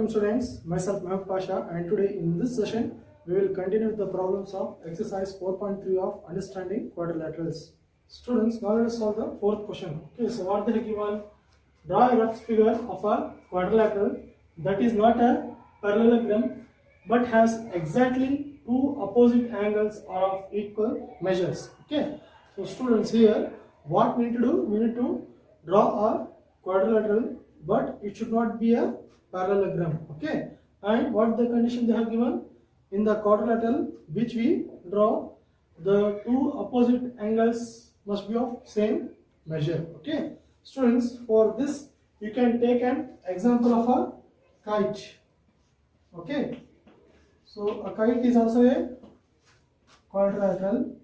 Welcome students, myself Mehak Pasha, and today in this session we will continue with the problems of exercise 4.3 of understanding quadrilaterals. Students, now let us solve the fourth question. Okay, so what they have given: draw a rough figure of a quadrilateral that is not a parallelogram but has exactly two opposite angles are of equal measures. Okay, so students, here what we need to do, we need to draw a quadrilateral, but it should not be a parallelogram. Okay, and what the condition they have given: in the quadrilateral which we draw, the two opposite angles must be of same measure. Okay, students, for this you can take an example of a kite. Okay, so a kite is also a quadrilateral.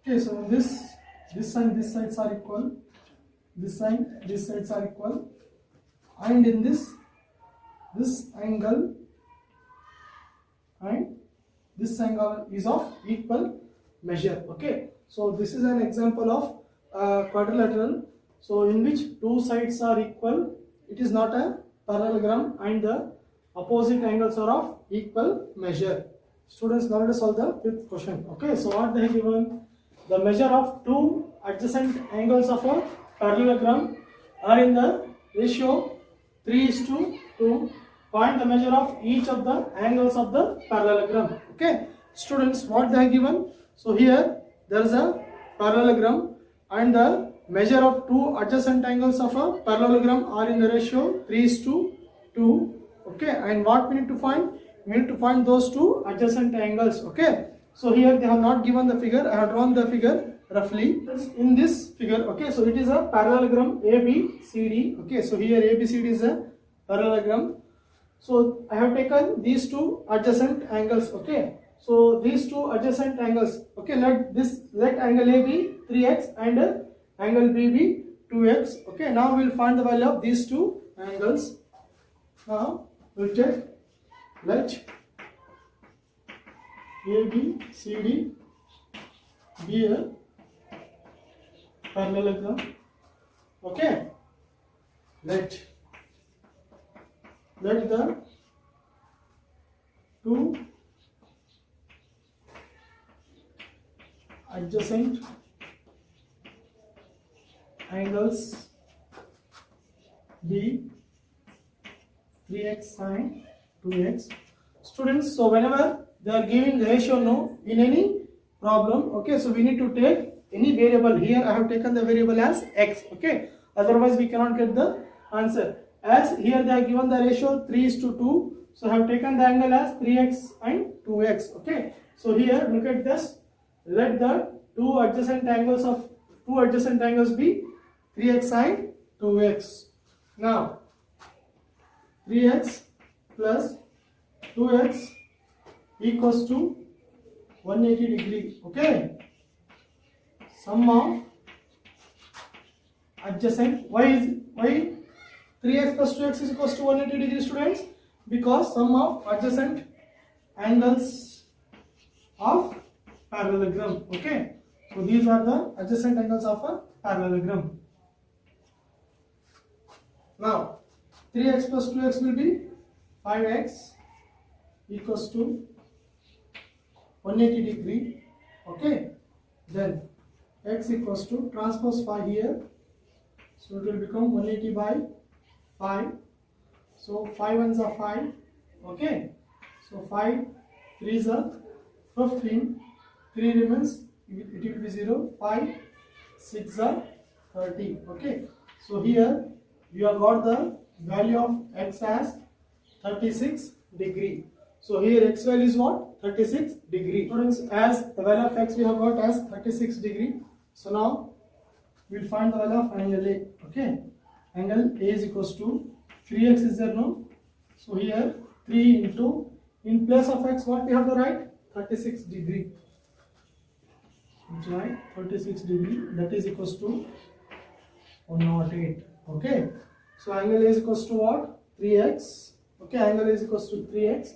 Okay, so this and this sides are equal, this sides are equal, and in this angle and this angle is of equal measure. Okay, so this is an example of quadrilateral, so in which two sides are equal, it is not a parallelogram, and the opposite angles are of equal measure. Students, now let us solve the fifth question. Okay, so what they have given: the measure of two adjacent angles of a parallelogram are in the ratio 3:2. Find the measure of each of the angles of the parallelogram. Okay, students, what they have given: so here there is a parallelogram and the measure of two adjacent angles of a parallelogram are in the ratio 3:2. Okay, and what we need to find? We need to find those two adjacent angles. Okay, so here they have not given the figure. I have drawn the figure roughly in this figure. Okay, so it is a parallelogram ABCD. Okay, so here ABCD is a parallelogram. So I have taken these two adjacent angles. Okay, so these two adjacent angles. Okay, let angle A be 3x and angle B be 2x. Okay, now we will find the value of these two angles. Now we will take, let ABCD be a parallelogram. Okay, let the two adjacent angles be 3x sine 2x. Students, so whenever they are giving the ratio no in any problem, okay, so we need to take any variable. Here I have taken the variable as x. Okay, otherwise we cannot get the answer. As here they have given the ratio 3:2, so I have taken the angle as 3x and 2x. Okay, so here look at this. Let the two adjacent angles be 3x and 2x. Now 3x plus 2x equals to 180 degree. Okay, sum of adjacent, why 3x plus 2x is equals to 180 degree, students? Because sum of adjacent angles of parallelogram. Okay, so these are the adjacent angles of a parallelogram. Now 3x plus 2x will be 5x equals to 180 degree. Okay, then x equals to, transpose 5 here, so it will become 180 by 5. So 5 ones are 5. Okay, so 5 3s are 15, 3 remains, it will be 0, 5 6 are 30. Okay, so here you have got the value of x as 36 degree. So here x value is what? 36 degree. Students, as the value of x we have got as 36 degree, so now we will find the value of angle A. Okay, angle A is equals to 3x is there, no? So here 3 into, in place of x what we have to write? 36 degree. Right, 36 degree, that is equals to 108. Okay, so angle A is equals to what? 3x. Okay, angle A is equals to 3x.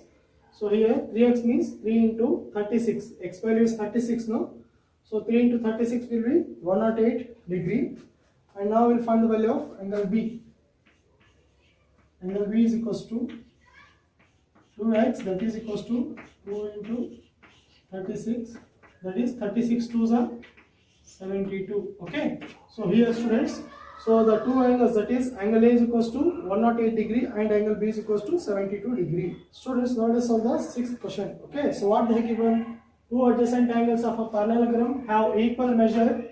So here 3x means 3 into 36. X value is 36, no? So 3 into 36 will be 108 degree. and now we'll find the value of angle B. Angle B is equals to 2x, that is equals to 2 into 36, that is 36 2s are 72. Okay, so here students, so the two angles, that is angle A is equals to 108 degree and angle B is equals to 72 degree. Students, now let's solve the sixth question. Okay, so what they have given: two adjacent angles of a parallelogram have equal measure.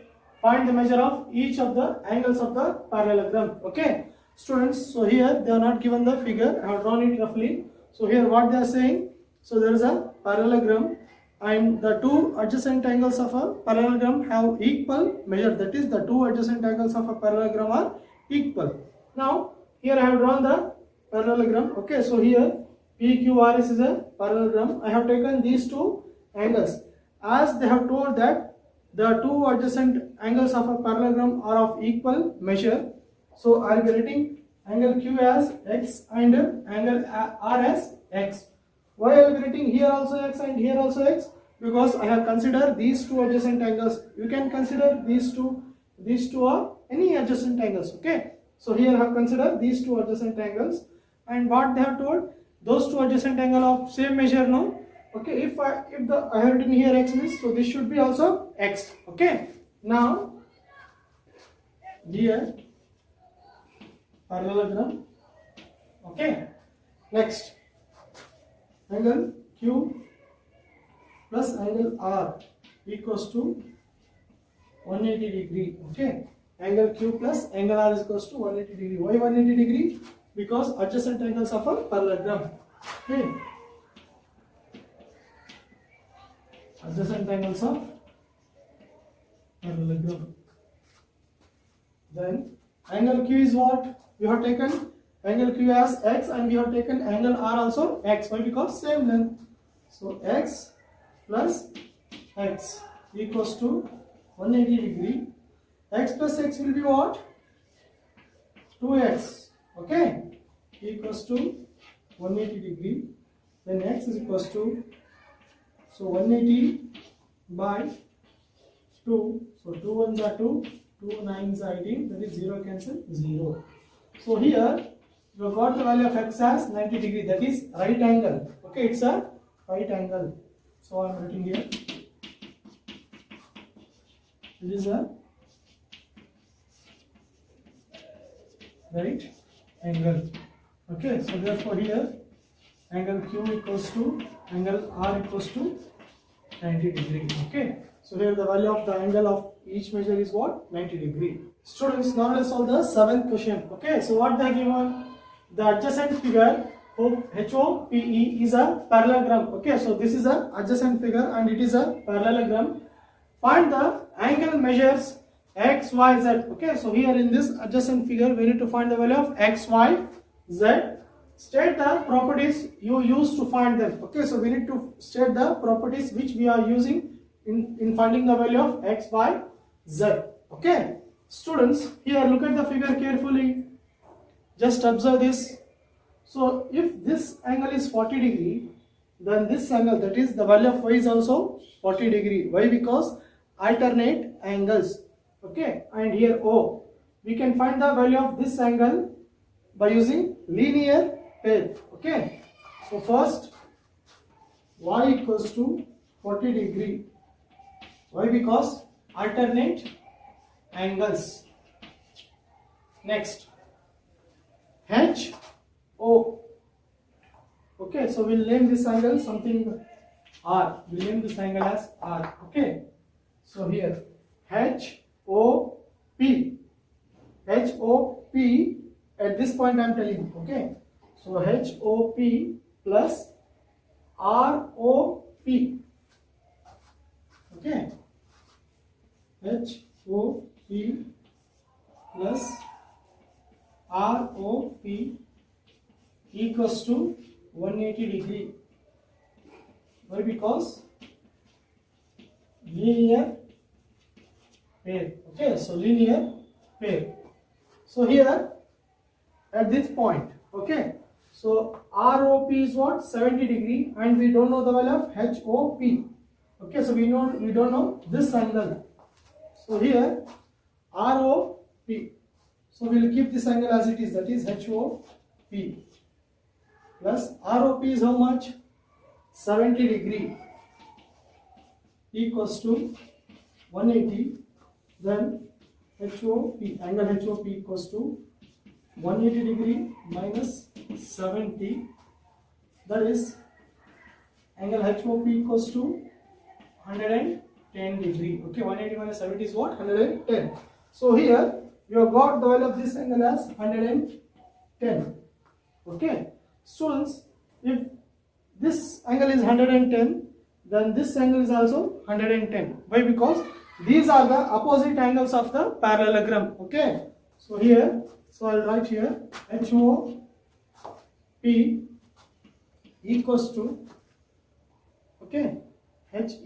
Find the measure of each of the angles of the parallelogram. Okay, students, so here they are not given the figure. I have drawn it roughly. So here what they are saying, so there is a parallelogram and the two adjacent angles of a parallelogram have equal measure, that is the two adjacent angles of a parallelogram are equal. Now here I have drawn the parallelogram. Okay, so here PQRS is a parallelogram. I have taken these two angles as they have told that the two adjacent angles of a parallelogram are of equal measure. So I will be writing angle Q as x and angle R as x. Why I am writing here also x and here also x? Because I have considered these two adjacent angles. You can consider these two are any adjacent angles. Okay, so here I have considered these two adjacent angles, and what they have told, those two adjacent angle of same measure. Now, okay, if I have written here x means, so this should be also x. Okay, now here parallelogram. Okay, next angle Q plus angle R equals to 180 degree. Okay, angle Q plus angle R is equals to 180 degree. Why 180 degree? Because adjacent angles of a parallelogram. Okay, adjacent angles of parallelogram. Then angle Q is what? We have taken angle Q as x and we have taken angle R also x. Why? Because same length. So x plus x equals to 180 degree. X plus x will be what? 2x. Okay, equals to 180 degree. Then x is equals to, so 180 by 2. So 2 ones are 2, 2 9s are 18. That is 0 cancel 0. So here you have got the value of x as 90 degree. That is right angle. Okay, it's a right angle. So I am writing here. It is a right angle. Okay, so therefore here angle Q equals to angle R equals to 90 degree. Okay, so here the value of the angle of each measure is what? 90 degree. Students, now let's solve the seventh question. Okay, so what they are given, the adjacent figure HOPE is a parallelogram. Okay, so this is a adjacent figure and it is a parallelogram. Find the angle measures x, y, z. Okay, so here in this adjacent figure we need to find the value of x, y, z. State the properties you use to find them. Okay, so we need to state the properties which we are using in finding the value of x, y, z. Okay, students, here look at the figure carefully. Just observe this. So if this angle is 40 degree, then this angle, that is the value of y, is also 40 degree. Why? Because alternate angles. Okay, and here O, we can find the value of this angle by using linear pair. Okay, so first y equals to 40 degree. Why? Because alternate angles. Next, H O. Okay, so we'll name this angle something R. We'll name this angle as R. Okay, so here HOP. HOP at this point I am telling. Okay, so HOP plus ROP. Okay, HOP plus ROP equals to 180 degree. Why? Because linear pair. Okay, so linear pair. So here at this point, okay, so ROP is what? 70 degree, and we don't know the value of HOP. Okay, so we don't know this angle. So here RO P. So we will keep this angle as it is, that is HOP plus ROP is how much? 70 degree equals to 180, then HOP, angle HOP equals to 180 degree minus 70, that is angle HOP equals to 110 degree. Okay, 180 minus 70 is what? 110. So here you have got the value of this angle as 110. Okay, students, if this angle is 110, then this angle is also 110. Why? Because these are the opposite angles of the parallelogram. Okay, so here, so I'll write here HOP equals to, okay, HEP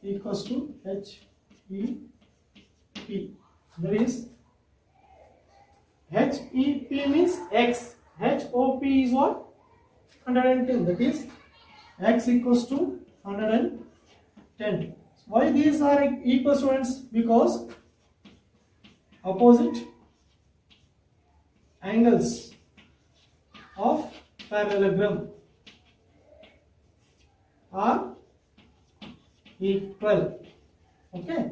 equals to HEP. That is HEP means X. HOP is what? 110. That is X equals to 110. Why these are equal, students? Because opposite angles of parallelogram are equal. Okay,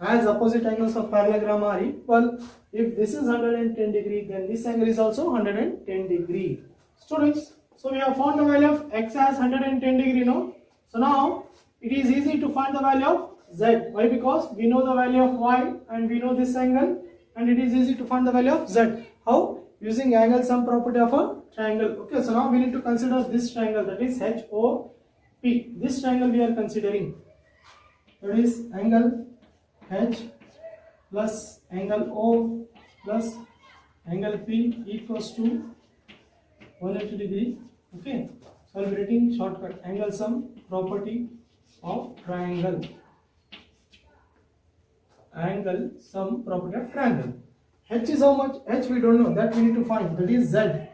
as opposite angles of parallelogram are equal, if this is 110 degree, then this angle is also 110 degree. Students, so we have found the value of X as 110 degree now. So now it is easy to find the value of Z. Why? Because we know the value of Y and we know this angle, and it is easy to find the value of Z. How? Using angle sum property of a triangle. Okay, so now we need to consider this triangle, that is HOP. This triangle we are considering, that is angle H plus angle O plus angle P equals to 180 degree. Okay, so I'll be writing shortcut angle sum property of triangle. Angle sum property of triangle. H is how much? H we don't know, that we need to find, that is Z,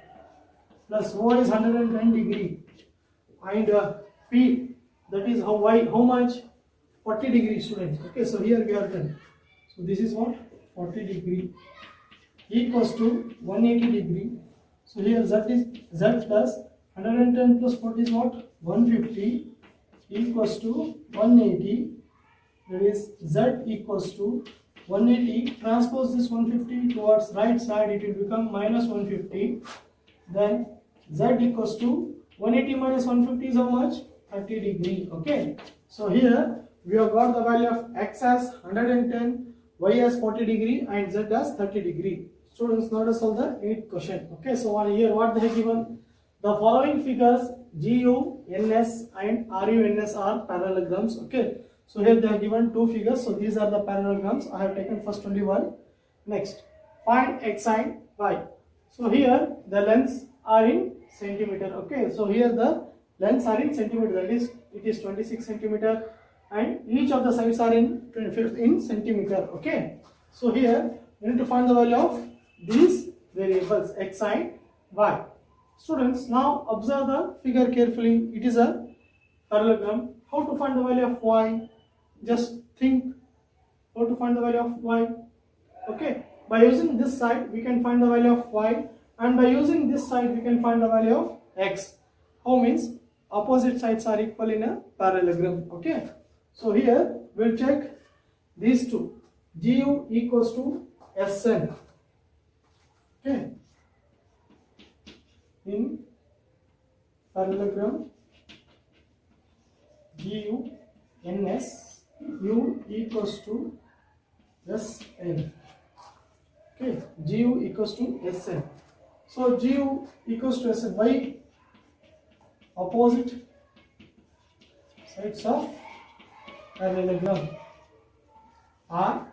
plus O is 110 degree, and P, that is how much? 40 degree, students. Okay, so here we are done. So this is what? 40 degree equals to 180 degree. So here Z is Z plus 110 plus 40 is what? 150 equals to 180. That is Z equals to 180. Transpose this 150 towards right side, it will become minus 150. Then Z equals to 180 minus 150 is how much? 30 degree. Okay, so here we have got the value of X as 110, Y as 40 degree, and Z as 30 degree. Students, now to solve the 8th question. Okay, so on here what they have given? The following figures GUNS and RUNS are parallelograms. Okay, so here they have given two figures. So these are the parallelograms. I have taken first only one. Next, find X and Y. So here the lengths are in centimeter. Okay, so here the lengths are in centimeter. That is, it is 26 centimeter, and each of the sides are in centimeter. Okay, so here we need to find the value of these variables X and Y. Students, now observe the figure carefully. It is a parallelogram. How to find the value of Y? Just think how to find the value of Y. Okay, by using this side we can find the value of Y, and by using this side we can find the value of X. How means? Opposite sides are equal in a parallelogram. Okay, so here we'll check these two. GU equals to SN. Okay, in parallelogram GUNS, U equals to SN. Okay, GU equals to SN. So GU equals to SN. Why? Opposite sides of parallelogram are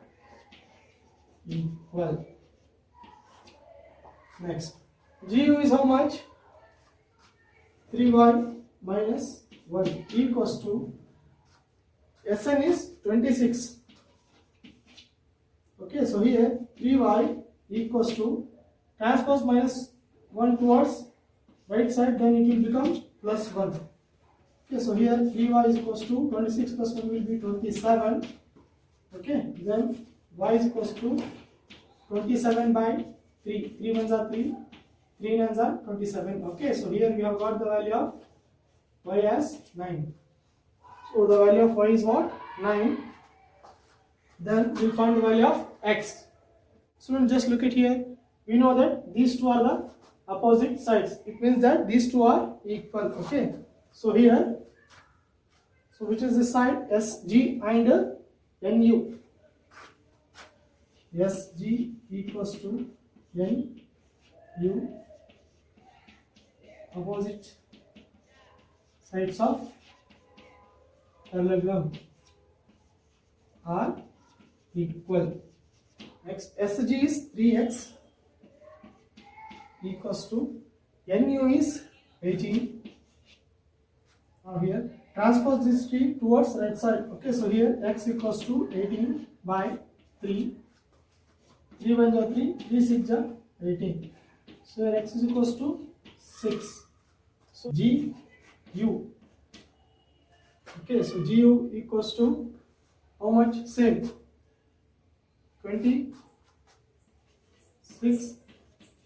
equal. Next, GU is how much? 3y minus 1 equals to SN is 26. Okay, so here 3y equals to transpose minus 1 towards right side, then it will become plus 1. Okay, so here 3y is equals to 26 plus 1 will be 27. Okay, then y is equals to 27 by 3. 3 ones are 3, 3 nines are 27. Okay, so here we have got the value of y as 9. So the value of y is what? 9. Then we'll find the value of x. So we'll just look at here. We know that these two are the opposite sides. It means that these two are equal. Okay. So here, so which is this side? SG and NU. SG equals to NU. Opposite sides of parallelogram are equal. SG is 3x equals to NU is 18. Now here transpose this 3 towards right side. Okay, so here x equals to 18 by 3. 3 1 are 3, 3 6 are 18. So here x is equals to 6. So GU. Okay, so GU equals to how much? Same. 26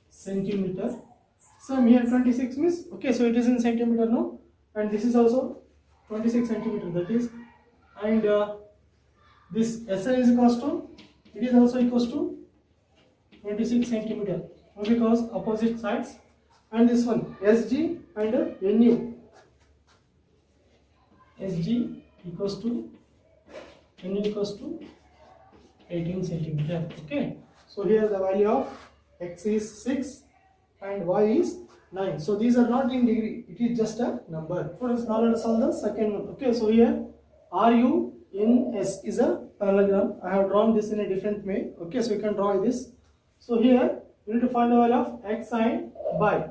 centimeter. Same here 26 means, okay, so it is in centimeter, no? And this is also 26 centimeter, that is, and this SI is equals to, it is also equals to 26 centimeter, because opposite sides. And this one SG and NU. SG equals to NU equals to 18 centimeter. Okay, so here the value of x is 6 and y is 9. So these are not in degree, it is just a number. Students, now let us solve the second one. Okay, so here RU in S is a parallelogram. I have drawn this in a different way. Okay, so you can draw this. So here you need to find the value of x and y.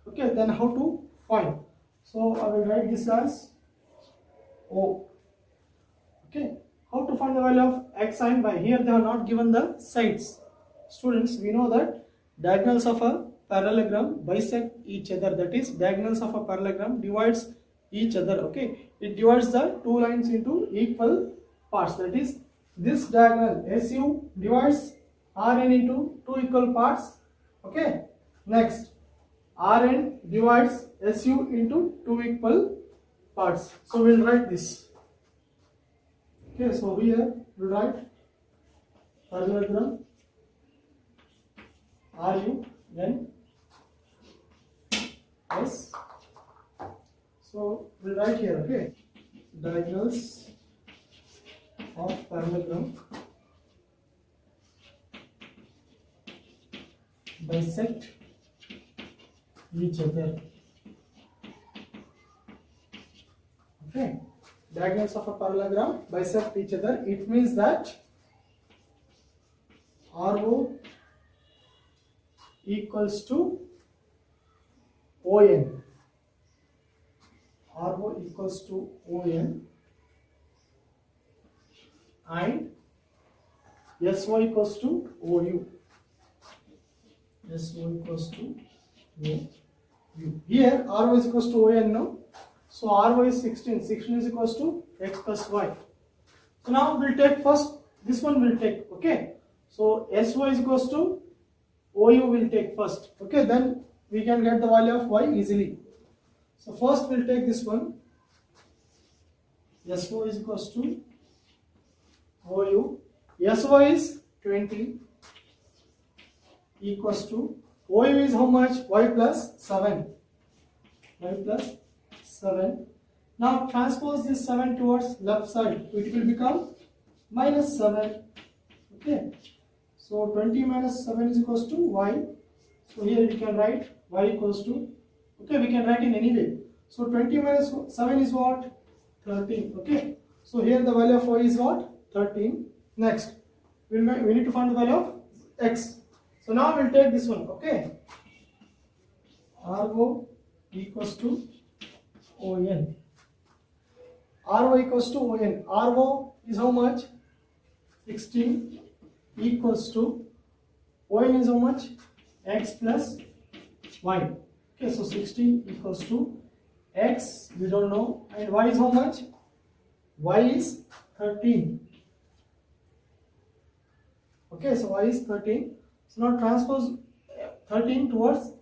Okay, then how to find? So I will write this as O. Okay, how to find the value of x and y? Here they are not given the sides. Students, we know that diagonals of a parallelogram bisect each other. That is, diagonals of a parallelogram divides each other. Okay, it divides the two lines into equal parts. That is, this diagonal SU divides RN into two equal parts. Okay, next RN divides SU into two equal parts. So we'll write this. Okay, so here we'll write parallelogram RU then S. So we'll write here, okay, diagonals of parallelogram bisect each other. Okay, diagonals of a parallelogram bisect each other. It means that RO equals to ON. RO equals to ON and SO equals to OU. SO equals to OU. Here RO is equals to ON now. So RO is 16. 16 is equals to x plus y. So now we'll take first this one will take. Okay. So SO is equals to OU will take first. Okay. Then we can get the value of y easily. So first we'll take this one. SO is equals to OU. SO is 20 equals to OU is how much? Y plus 7. Y plus 7. Now transpose this 7 towards left side. It will become minus 7. Okay. So 20 minus 7 is equals to y. So here we can write y equals to, okay, we can write in any way. So 20 minus 7 is what? 13. Okay. So here the value of y is what? 13. Next, we need to find the value of x. So now we'll take this one. Okay. RO equals to ON. RO equals to ON. RO is how much? 16 equals to ON is how much? X plus y. Okay, so 16 equals to x, we don't know, and y is how much? Y is 13. Okay, so y is 13. So now transpose 13 towards,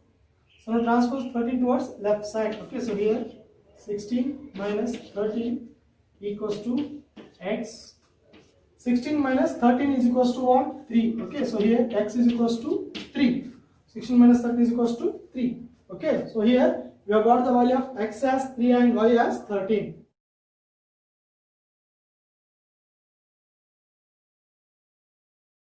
left side. Okay, so here 16 minus 13 equals to x. 16 minus 13 is equals to what? 3. Okay, so here x is equals to 3. 16 minus 13 is equals to 3. Okay, so here we have got the value of x as 3 and y as 13.